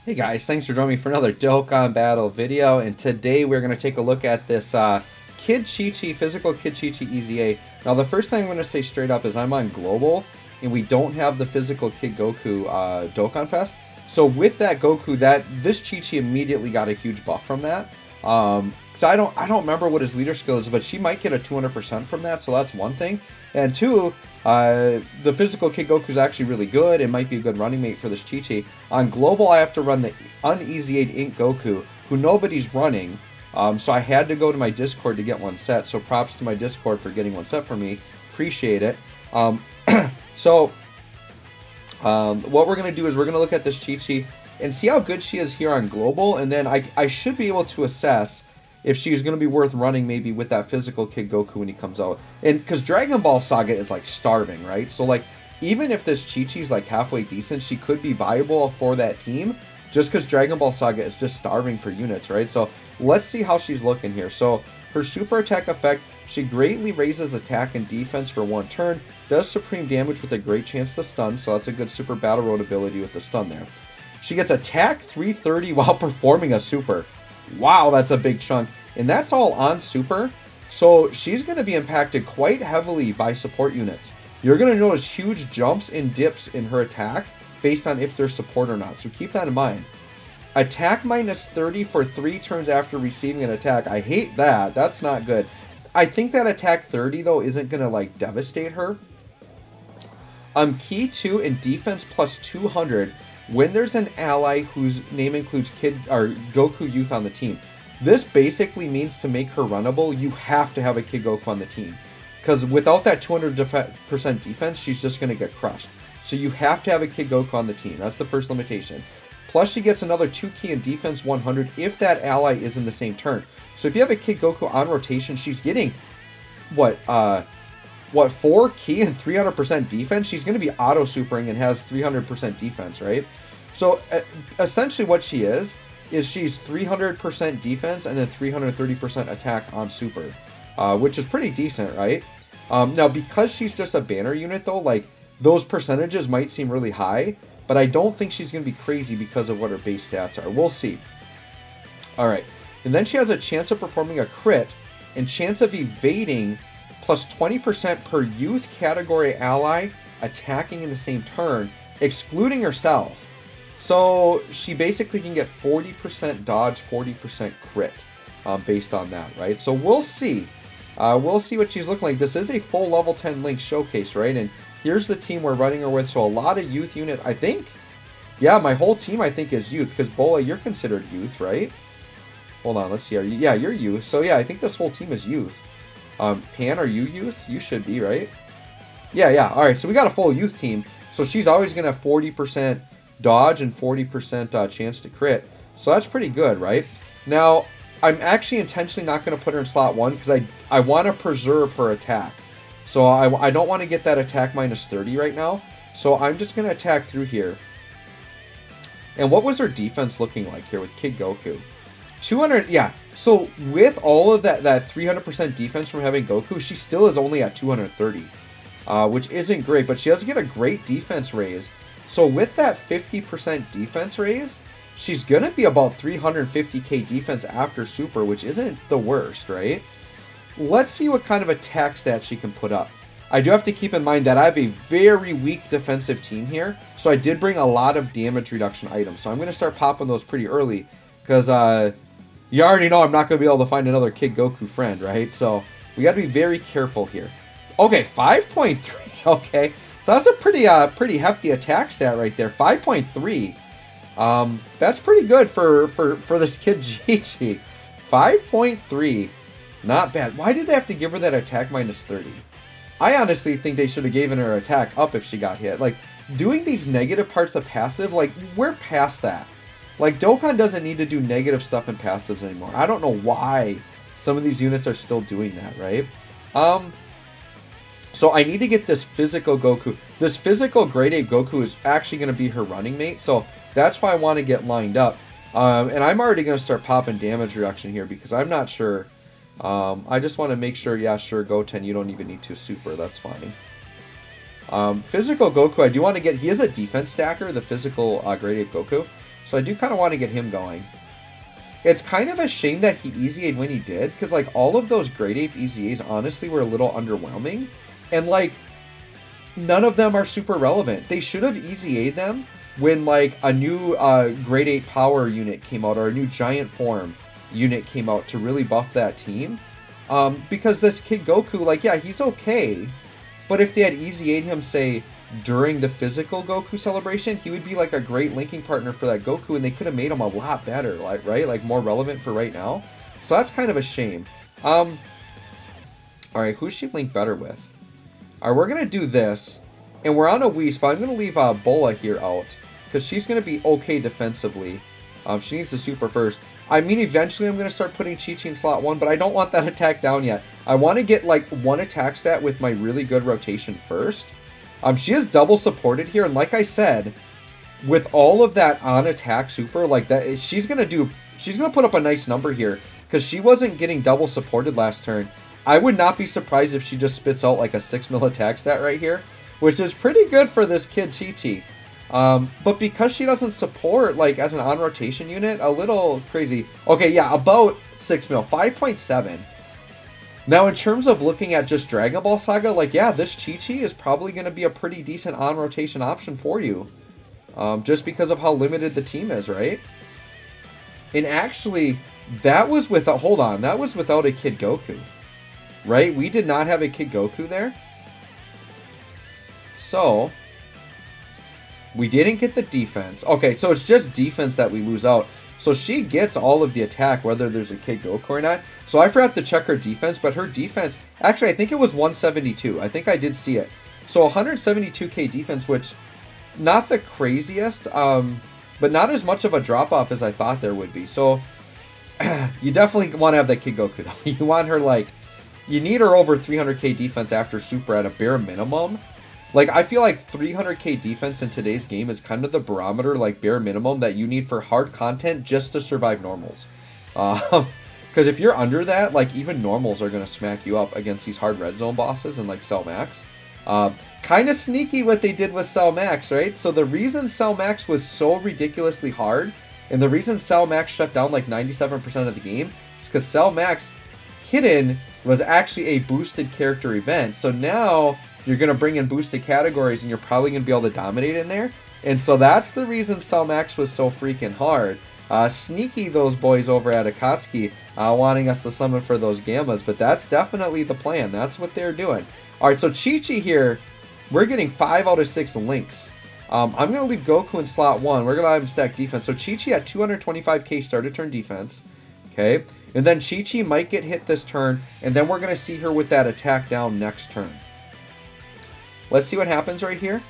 Hey guys, thanks for joining me for another Dokkan Battle video, and today we're going to take a look at this Kid Chi-Chi, Physical Kid Chi-Chi EZA. Now the first thing I'm going to say straight up is I'm on Global, and we don't have the Physical Kid Goku Dokkan Fest. So with that Goku, this Chi-Chi immediately got a huge buff from that. So I don't remember what his leader skill is, but she might get a 200% from that, so that's one thing. And two, the Physical Kid Goku is actually really good. It might be a good running mate for this Chi-Chi. On Global, I have to run the un-EZA'd Ink Goku, who nobody's running. So I had to go to my Discord to get one set. So props to my Discord for getting one set for me. Appreciate it. What we're going to do is we're going to look at this Chi-Chi and see how good she is here on Global. And then I should be able to assess if she's going to be worth running maybe with that Physical Kid Goku when he comes out. And because Dragon Ball Saga is like starving, right? So like even if this Chi-Chi's like halfway decent, she could be viable for that team just because Dragon Ball Saga is just starving for units, right? So let's see how she's looking here. So her super attack effect, she greatly raises attack and defense for one turn, does supreme damage with a great chance to stun, so that's a good super battle road ability with the stun there. She gets attack 330 while performing a super. Wow, that's a big chunk. And that's all on super. So she's going to be impacted quite heavily by support units. You're going to notice huge jumps and dips in her attack based on if they're support or not. So keep that in mind. Attack minus 30 for 3 turns after receiving an attack. I hate that. That's not good. I think that attack 30 though isn't going to like devastate her. Key 2 in defense plus 200 when there's an ally whose name includes Kid or Goku Youth on the team. This basically means to make her runnable, you have to have a Kid Goku on the team. Because without that 200% defense, she's just going to get crushed. So you have to have a Kid Goku on the team. That's the first limitation. Plus she gets another 2 key in defense 100 if that ally is in the same turn. So if you have a Kid Goku on rotation, she's getting, what 4 key and 300% defense? She's going to be auto-supering and has 300% defense, right? So essentially what she is she's 300% defense and then 330% attack on super, which is pretty decent, right? Now, because she's just a banner unit, though, like, those percentages might seem really high, but I don't think she's going to be crazy because of what her base stats are. We'll see. All right. And then she has a chance of performing a crit and chance of evading plus 20% per youth category ally attacking in the same turn, excluding herself. So she basically can get 40% dodge, 40% crit based on that, right? So we'll see. We'll see what she's looking like. This is a full level 10 Link showcase, right? And here's the team we're running her with. So a lot of youth unit, I think. Yeah, my whole team, I think, is youth. Because Bola, you're considered youth, right? Hold on, let's see. Yeah, you're youth. So yeah, I think this whole team is youth. Pan, are you youth? You should be, right? Yeah. All right, so we got a full youth team. So she's always going to have 40% dodge and 40% chance to crit. So that's pretty good, right? Now, I'm actually intentionally not going to put her in slot 1 because I want to preserve her attack. So I don't want to get that attack minus 30 right now. So I'm just going to attack through here. And what was her defense looking like here with Kid Goku? 200, yeah. So with all of that 300% defense from having Goku, she still is only at 230, which isn't great. But she does get a great defense raise. So with that 50% defense raise, she's going to be about 350k defense after super, which isn't the worst, right? Let's see what kind of attack stats she can put up. I do have to keep in mind that I have a very weak defensive team here, so I did bring a lot of damage reduction items. So I'm going to start popping those pretty early, because you already know I'm not going to be able to find another Kid Goku friend, right? So we got to be very careful here. Okay, 5.3, okay. So that's a pretty hefty attack stat right there. 5.3. That's pretty good for this Kid Chi-Chi. 5.3. Not bad. Why did they have to give her that attack minus 30? I honestly think they should have given her attack up if she got hit. Like, doing these negative parts of passive, like, we're past that. Like, Dokkan doesn't need to do negative stuff in passives anymore. I don't know why some of these units are still doing that, right? So I need to get this physical Goku. This physical grade 8 Goku is actually going to be her running mate. So that's why I want to get lined up. And I'm already going to start popping damage reduction here because I'm not sure. I just want to make sure, yeah, sure, Goten, you don't even need to super. That's fine. Physical Goku, I do want to get, he is a defense stacker, the physical grade 8 Goku. So I do kind of want to get him going. It's kind of a shame that he EZA'd when he did, because like all of those Great Ape EZAs honestly were a little underwhelming. And like, none of them are super relevant. They should have EZA'd them when like a new Great Ape Power unit came out, or a new Giant Form unit came out to really buff that team. Because this Kid Goku, like, yeah, he's okay. But if they had EZA'd him, say, during the physical Goku celebration, he would be like a great linking partner for that Goku, and they could have made him a lot better, like, right? Like, more relevant for right now. So that's kind of a shame. Alright, who's she linked better with? Alright, we're going to do this. And we're on a Whis, but I'm going to leave Bola here out, because she's going to be okay defensively. She needs the super first. I mean, eventually I'm going to start putting Chi-Chi in slot 1, but I don't want that attack down yet. I want to get, like, one attack stat with my really good rotation first. She is double supported here, and like I said, with all of that on-attack super, like, that, she's going to put up a nice number here, because she wasn't getting double supported last turn. I would not be surprised if she just spits out, like, a 6 mil attack stat right here, which is pretty good for this kid Chi-Chi. But because she doesn't support, like, as an on-rotation unit, a little crazy. Okay, yeah, about 6 mil, 5.7. Now, in terms of looking at just Dragon Ball Saga, like, yeah, this Chi-Chi is probably going to be a pretty decent on-rotation option for you. Just because of how limited the team is, right? And actually, that was without, hold on, that was without a Kid Goku. Right? We did not have a Kid Goku there. So, we didn't get the defense. Okay, so it's just defense that we lose out. So she gets all of the attack, whether there's a Kid Goku or not. So I forgot to check her defense, but her defense, actually, I think it was 172. I think I did see it. So 172k defense, which, not the craziest, but not as much of a drop-off as I thought there would be. So, you definitely want to have that Kid Goku, though. You want her, like, you need her over 300k defense after Super at a bare minimum. Like, I feel like 300k defense in today's game is kind of the barometer, like, bare minimum that you need for hard content just to survive normals. Because if you're under that, like, even normals are going to smack you up against these hard red zone bosses and, like, Cell Max. Kind of sneaky what they did with Cell Max, right? So the reason Cell Max was so ridiculously hard, and the reason Cell Max shut down, like, 97% of the game, is because Cell Max hidden was actually a boosted character event. So now you're going to bring in boosted categories, and you're probably going to be able to dominate in there. And so that's the reason Cell Max was so freaking hard. Sneaky, those boys over at Akatsuki, wanting us to summon for those Gammas, but that's definitely the plan. That's what they're doing. Alright, so Chi-Chi here, we're getting 5 out of 6 links. I'm going to leave Goku in slot 1. We're going to have him stack defense. So Chi-Chi at 225k started turn defense. Okay, and then Chi-Chi might get hit this turn, and then we're going to see her with that attack down next turn. Let's see what happens right here.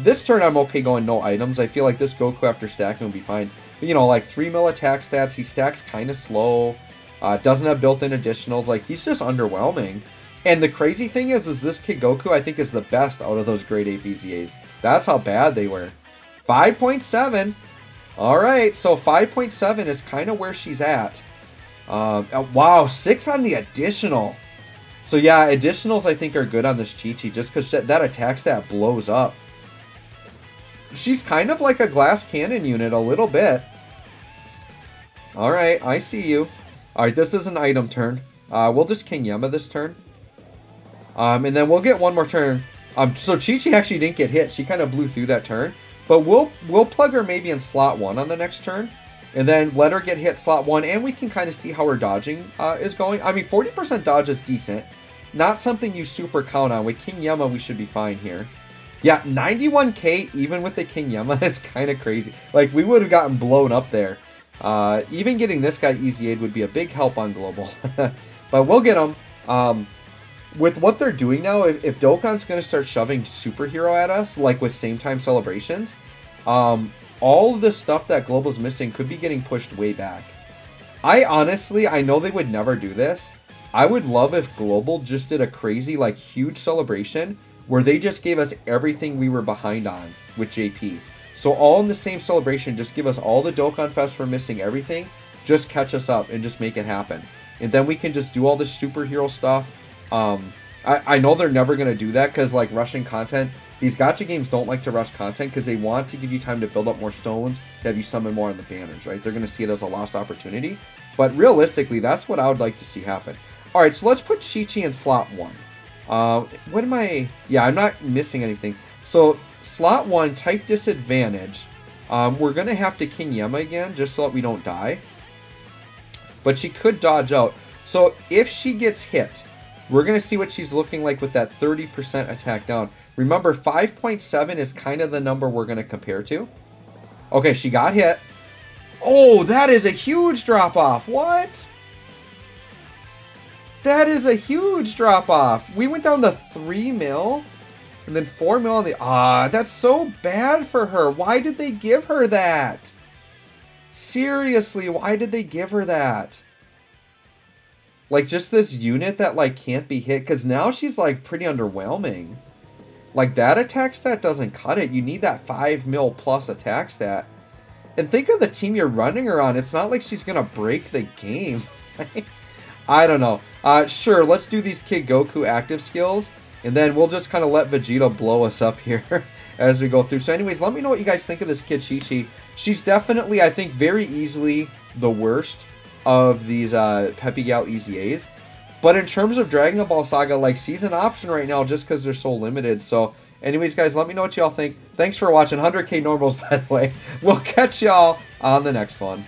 This turn I'm okay going no items. I feel like this Goku after stacking will be fine. But, you know, like 3 mil attack stats. He stacks kind of slow. Doesn't have built-in additionals. Like, he's just underwhelming. And the crazy thing is this Kid Goku, I think, is the best out of those Great Ape EZAs. That's how bad they were. 5.7. Alright, so 5.7 is kind of where she's at. Wow, 6 on the additional. So yeah, additionals I think are good on this Chi-Chi just because that attack stat blows up. She's kind of like a glass cannon unit a little bit. Alright, I see you. Alright, this is an item turn. We'll just King Yemma this turn. And then we'll get one more turn. So Chi-Chi actually didn't get hit. She kind of blew through that turn. But we'll plug her maybe in slot 1 on the next turn. And then let her get hit slot 1. And we can kind of see how her dodging is going. I mean, 40% dodge is decent. Not something you super count on. With King Yemma, we should be fine here. Yeah, 91k even with the King Yemma is kind of crazy. Like, we would have gotten blown up there. Even getting this guy EZA'd would be a big help on Global. But we'll get him. With what they're doing now, if Dokkan's going to start shoving superhero at us, like with same time celebrations, all of the stuff that Global's missing could be getting pushed way back. I know they would never do this. I would love if Global just did a crazy, like, huge celebration where they just gave us everything we were behind on with JP. So all in the same celebration, just give us all the Dokkan Fest we're missing, everything, just catch us up and just make it happen. And then we can just do all this superhero stuff. I know they're never going to do that because, like, rushing content, these gacha games don't like to rush content because they want to give you time to build up more stones, to have you summon more on the banners, right? They're going to see it as a lost opportunity. But realistically, that's what I would like to see happen. All right, so let's put Chi-Chi in slot 1. What am I... Yeah, I'm not missing anything. So, slot 1, type disadvantage. We're going to have to King Yema again, just so that we don't die. But she could dodge out. So, if she gets hit, we're going to see what she's looking like with that 30% attack down. Remember, 5.7 is kind of the number we're going to compare to. Okay, she got hit. Oh, that is a huge drop-off. What? That is a huge drop-off. We went down to 3 mil. And then 4 mil on the... Ah, that's so bad for her. Why did they give her that? Seriously, why did they give her that? Like, just this unit that, like, can't be hit. Because now she's, like, pretty underwhelming. Like, that attack stat doesn't cut it. You need that 5 mil plus attack stat. And think of the team you're running her on. It's not like she's going to break the game. I don't know. Sure, let's do these Kid Goku active skills. And then we'll just kind of let Vegeta blow us up here as we go through. So anyways, let me know what you guys think of this Kid Chi-Chi. She's definitely, I think, very easily the worst of these Peppy Gal EZAs. But in terms of Dragon Ball Saga, like, she's an option right now just because they're so limited. So anyways, guys, let me know what y'all think. Thanks for watching. 100K normals, by the way. We'll catch y'all on the next one.